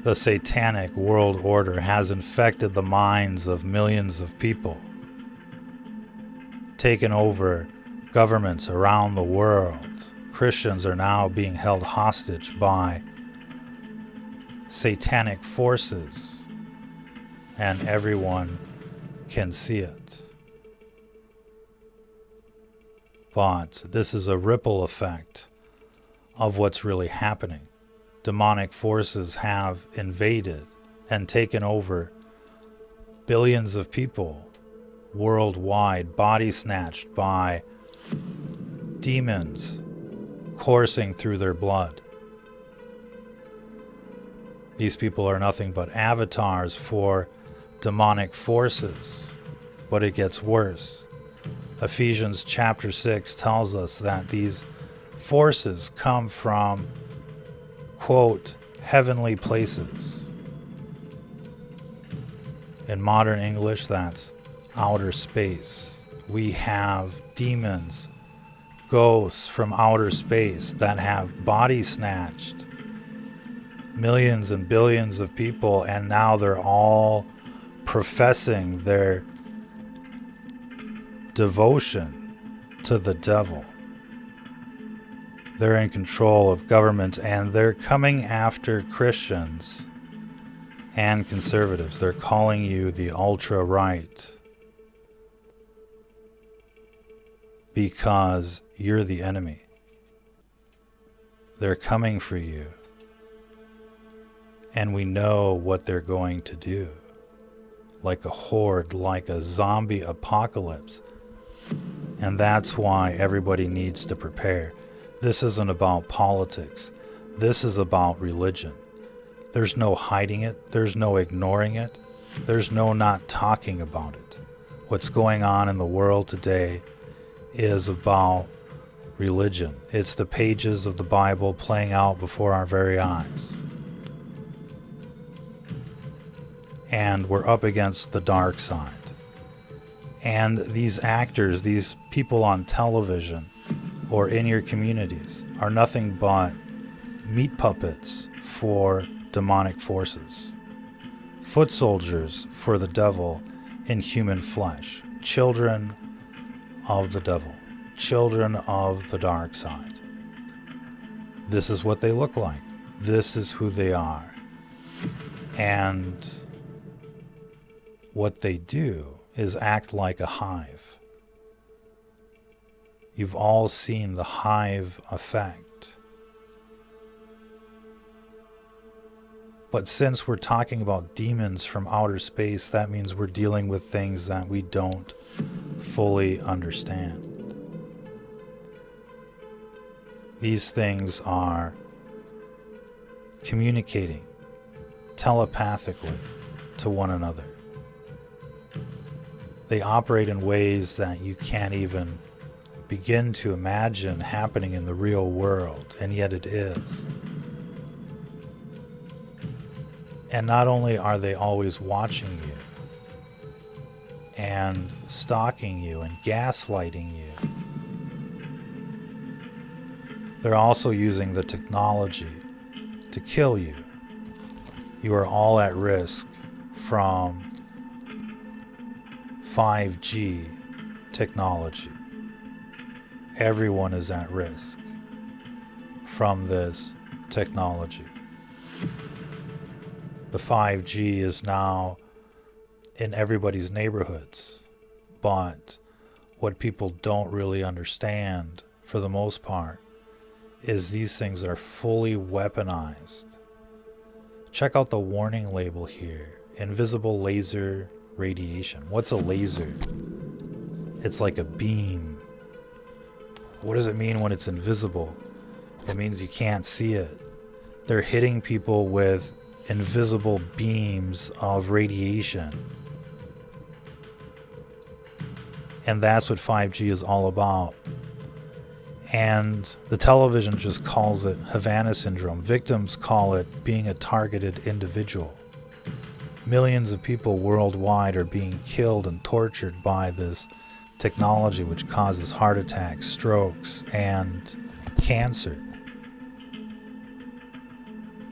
The satanic world order has infected the minds of millions of people, taken over governments around the world. Christians are now being held hostage by satanic forces, and everyone can see it. But this is a ripple effect of what's really happening. Demonic forces have invaded and taken over billions of people worldwide, body snatched by demons coursing through their blood. These people are nothing but avatars for demonic forces, but it gets worse. Ephesians chapter 6 tells us that these forces come from, quote, heavenly places. In modern English, that's outer space. We have demons, ghosts from outer space that have body snatched millions and billions of people, and now they're all professing their devotion to the devil. They're in control of government, and they're coming after Christians and conservatives. They're calling you the ultra-right because you're the enemy. They're coming for you. And we know what they're going to do. Like a horde, like a zombie apocalypse. And that's why everybody needs to prepare. This isn't about politics. This is about religion. There's no hiding it. There's no ignoring it. There's no not talking about it. What's going on in the world today is about religion. It's the pages of the Bible playing out before our very eyes. And we're up against the dark side. And these actors, these people on television or in your communities are nothing but meat puppets for demonic forces. Foot soldiers for the devil in human flesh. Children of the devil. Children of the dark side. This is what they look like. This is who they are. And what they do is act like a hive. You've all seen the hive effect. But since we're talking about demons from outer space, that means we're dealing with things that we don't fully understand. These things are communicating telepathically to one another. They operate in ways that you can't even begin to imagine happening in the real world, and yet it is. And not only are they always watching you and stalking you and gaslighting you, they're also using the technology to kill you. You are all at risk from 5G technology. Everyone is at risk from this technology. The 5G is now in everybody's neighborhoods, but what people don't really understand, for the most part, is these things are fully weaponized. Check out the warning label here. Invisible laser radiation. What's a laser? It's like a beam. What does it mean when it's invisible? It means you can't see it. They're hitting people with invisible beams of radiation. And that's what 5G is all about. And the television just calls it Havana syndrome. Victims call it being a targeted individual. Millions of people worldwide are being killed and tortured by this technology, which causes heart attacks, strokes, and cancer.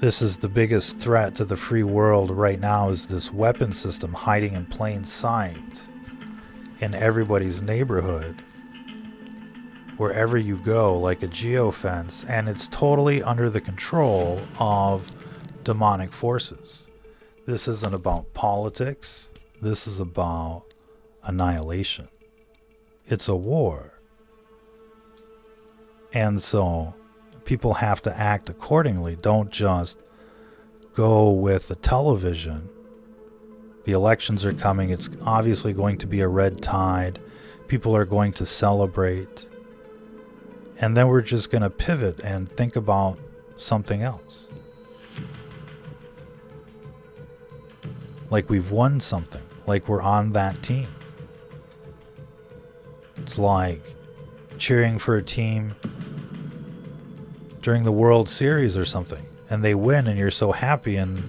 This is the biggest threat to the free world right now, is this weapon system hiding in plain sight in everybody's neighborhood, wherever you go, like a geofence, and it's totally under the control of demonic forces. This isn't about politics. This is about annihilation. It's a war. And so people have to act accordingly. Don't just go with the television. The elections are coming. It's obviously going to be a red tide. People are going to celebrate. And then we're just going to pivot and think about something else. Like we've won something. Like we're on that team. It's like cheering for a team during the World Series or something, and they win and you're so happy, and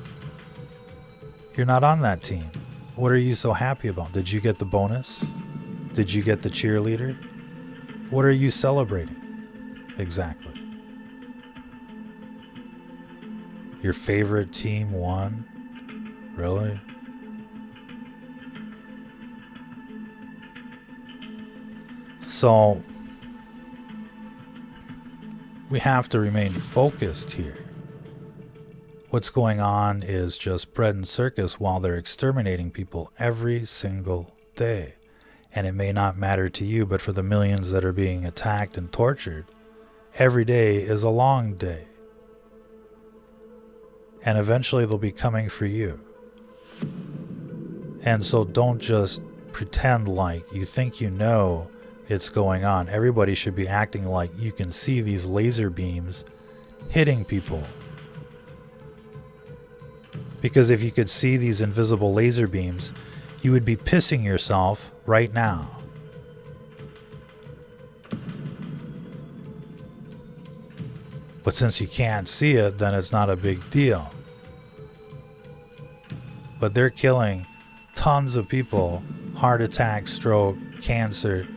you're not on that team. What are you so happy about? Did you get the bonus? Did you get the cheerleader? What are you celebrating? Exactly. Your favorite team won? Really? So we have to remain focused here. What's going on is just bread and circus while they're exterminating people every single day. And it may not matter to you, but for the millions that are being attacked and tortured, every day is a long day. And eventually they'll be coming for you. And so don't just pretend like you think you know it's going on. Everybody should be acting like you can see these laser beams hitting people. Because if you could see these invisible laser beams, you would be pissing yourself right now. But since you can't see it, then it's not a big deal. But they're killing tons of people, heart attack, stroke, cancer,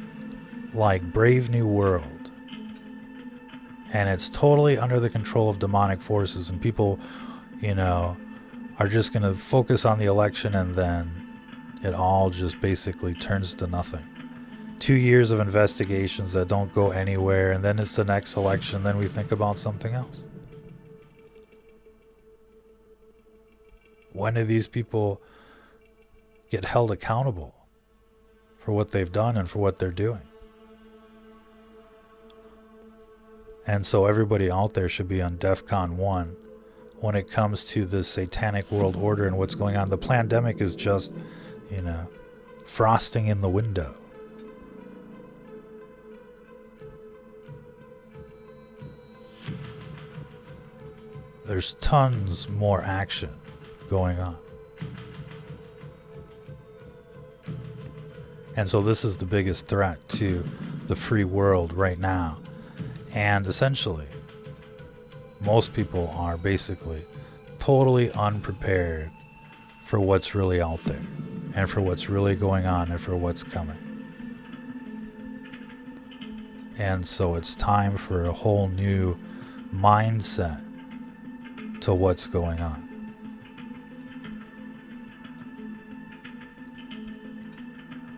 like Brave New World. And it's totally under the control of demonic forces, and people, are just going to focus on the election, and then it all just basically turns to nothing. 2 years of investigations that don't go anywhere, and then it's the next election, then we think about something else. When do these people get held accountable for what they've done and for what they're doing? And so everybody out there should be on DEFCON 1 when it comes to this satanic world order and what's going on. The pandemic is just, frosting in the window. There's tons more action going on. And so this is the biggest threat to the free world right now. And essentially, most people are basically totally unprepared for what's really out there, and for what's really going on, and for what's coming. And so it's time for a whole new mindset to what's going on.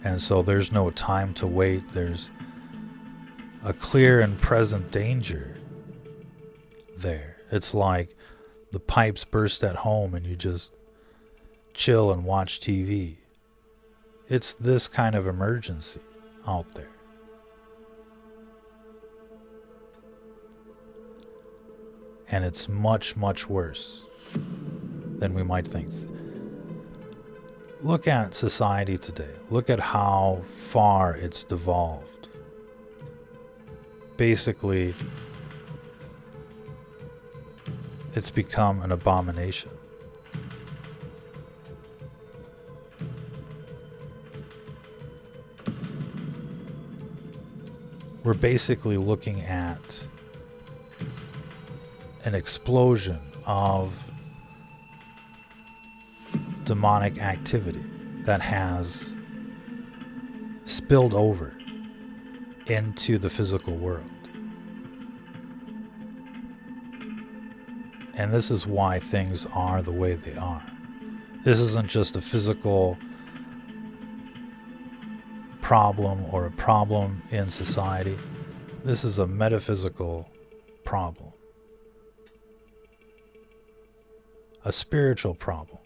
And so there's no time to wait. There's a clear and present danger there. It's like the pipes burst at home and you just chill and watch TV. It's this kind of emergency out there. And it's much, much worse than we might think. Look at society today. Look at how far it's devolved. Basically, it's become an abomination. We're basically looking at an explosion of demonic activity that has spilled over into the physical world. And this is why things are the way they are. This isn't just a physical problem or a problem in society. This is a metaphysical problem, a spiritual problem.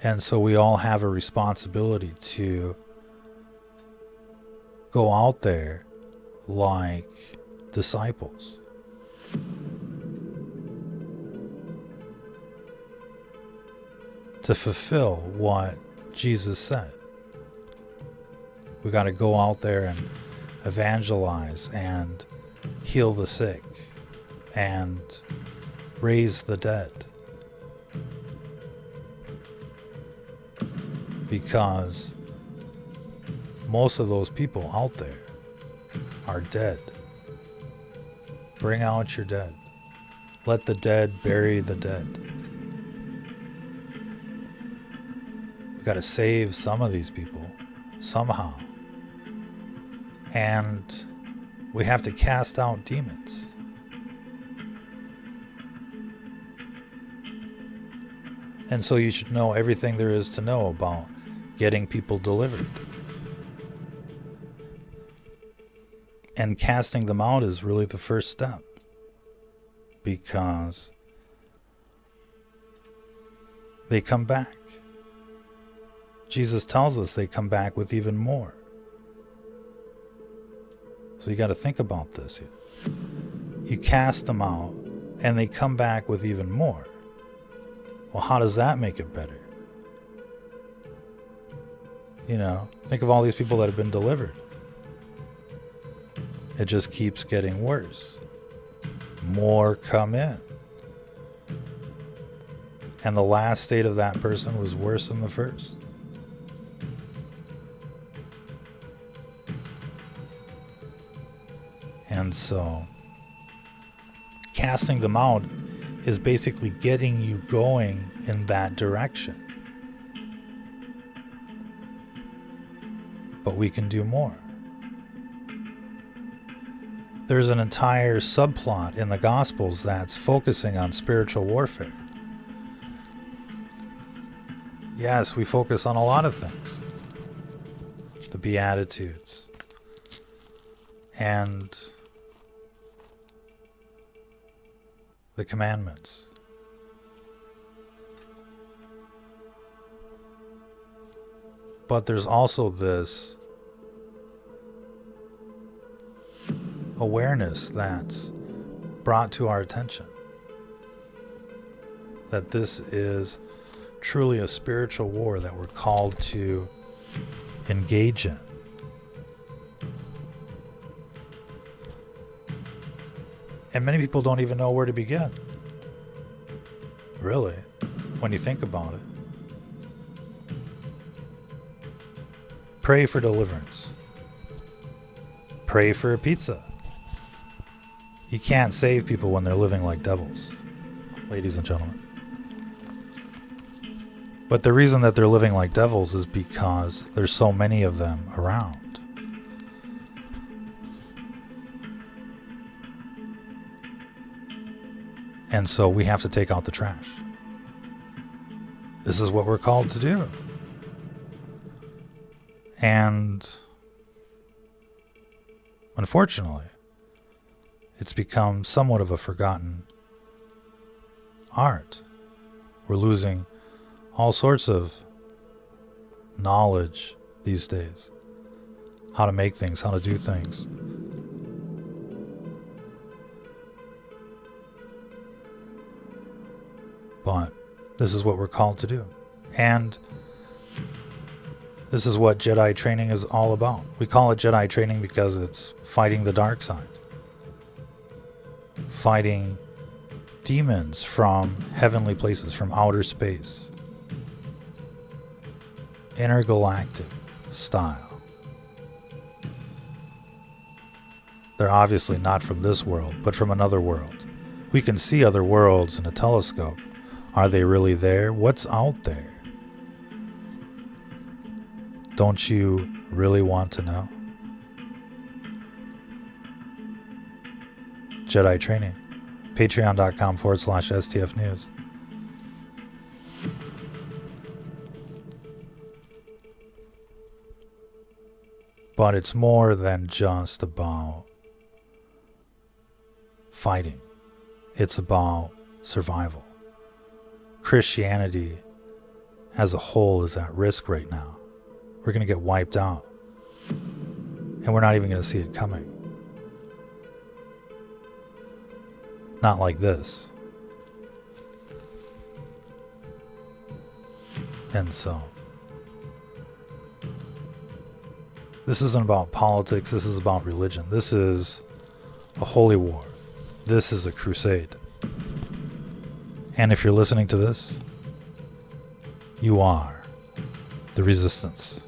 And so we all have a responsibility to go out there like disciples. To fulfill what Jesus said. We got to go out there and evangelize and heal the sick and raise the dead. Because most of those people out there are dead. Bring out your dead. Let the dead bury the dead. We got to save some of these people somehow. And we have to cast out demons. And so you should know everything there is to know about getting people delivered. And casting them out is really the first step. Because they come back. Jesus tells us they come back with even more. So you got to think about this. You cast them out and they come back with even more. Well, how does that make it better? You know, think of all these people that have been delivered. It just keeps getting worse. More come in. And the last state of that person was worse than the first. And so, casting them out is basically getting you going in that direction. But we can do more. There's an entire subplot in the Gospels that's focusing on spiritual warfare. Yes, we focus on a lot of things. The Beatitudes. And the commandments. But there's also this awareness that's brought to our attention. That this is truly a spiritual war that we're called to engage in. And many people don't even know where to begin. Really, when you think about it. Pray for deliverance. Pray for a pizza. You can't save people when they're living like devils, ladies and gentlemen. But the reason that they're living like devils is because there's so many of them around. And so we have to take out the trash. This is what we're called to do. And unfortunately, it's become somewhat of a forgotten art. We're losing all sorts of knowledge these days. How to make things, how to do things. But this is what we're called to do. And this is what Jedi training is all about. We call it Jedi training because it's fighting the dark side. Fighting demons from heavenly places, from outer space. Intergalactic style. They're obviously not from this world, but from another world. We can see other worlds in a telescope. Are they really there? What's out there? Don't you really want to know? Jedi training. Patreon.com/STF News. But it's more than just about fighting. It's about survival. Christianity as a whole is at risk right now. We're going to get wiped out. And we're not even going to see it coming. Not like this. And so, this isn't about politics. This is about religion. This is a holy war. This is a crusade. And if you're listening to this, you are the resistance.